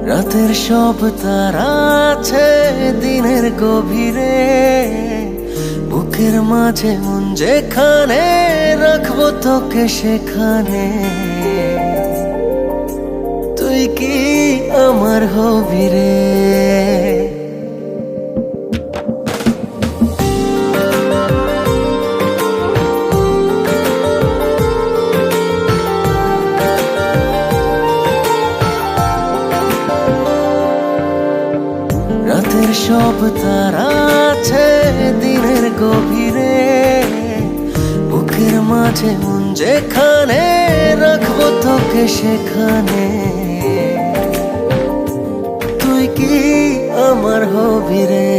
রাতের সব তারা আছে দিনের গভীরে, বুকের মাঝে মন যেখানে রাখবো তোকে সেখানে। তুই কি আমার হবি রে? রাতের সব তারা আছে দিনের গভীরে, বুকের মাঝে মন যেখানে রাখবো তোকে সেখানে। তুই কি আমার হবি রে?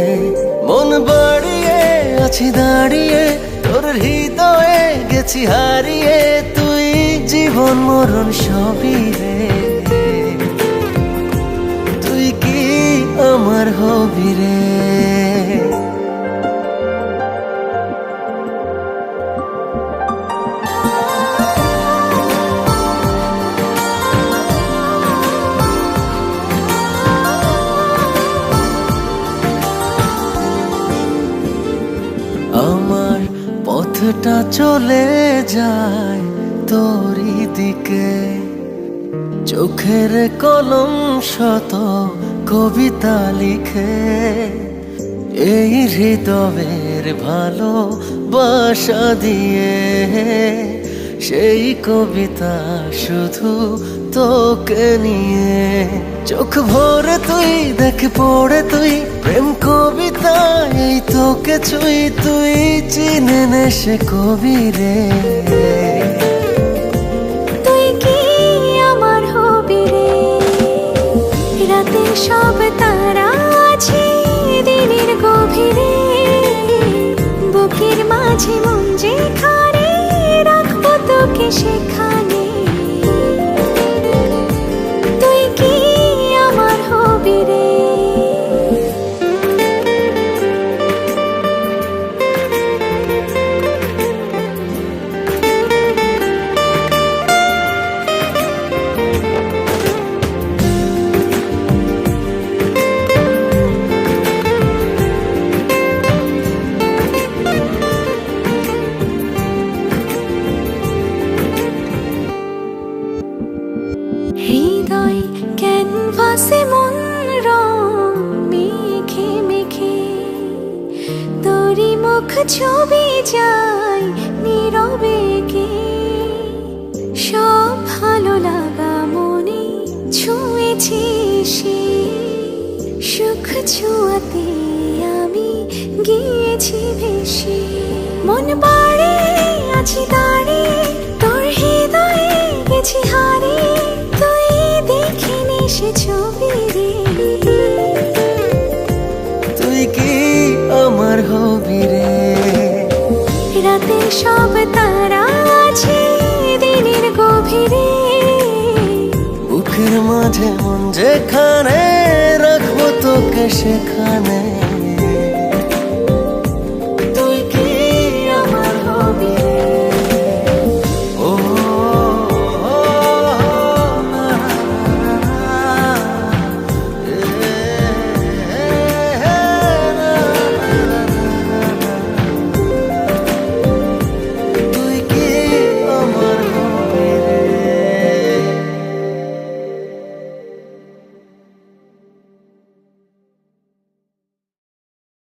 মন বাড়িয়ে আছি দাঁড়িয়ে তোর হৃদয়ে গেছি হারিয়ে, তুই জীবন মরণ সবই রে। তুই কি আমার হবি রে? আমার পথটা চলে যায় তোরই দিকে, চোখের কলম শত কবিতা লিখে। এই হৃদয়ের ভালোবাসা দিয়ে সেই কবিতা শুধু তোকে নিয়ে। চোখ ভরে তুই দেখ পড়ে তুই প্রেম কবিতা, এই তোকে ছুঁই তুই চিনে নে সে কবি রে। তুই কি আমার হবি রে? রাতের সব তারা আছে দিনের গভীরে, বুকের মাঝে মন যেখানে রাখবো তোকে সেখানে। তুই কি আমার হবি রে? হৃদয় ক্যানভাসে মন রং মেখে মেখে, তোরই মুখ ছবি যায় নীরবে কে। সব ভালো লাগা মনে ছুঁয়েছি সে, সুখ ছুঁয়াতে আমি গিয়েছি ভেসে। মন বাড়ে আছি দাঁড়িয়ে তোর হৃদয়ে গেছি হারিয়ে, তুই দেখিনি সে ছবি রে। তুই কি আমার হবি রে? রাতের সব তারা আছে দিনের গভীরে, বুকের মাঝে মন যেখানে রাখবো তোকে সেখানে।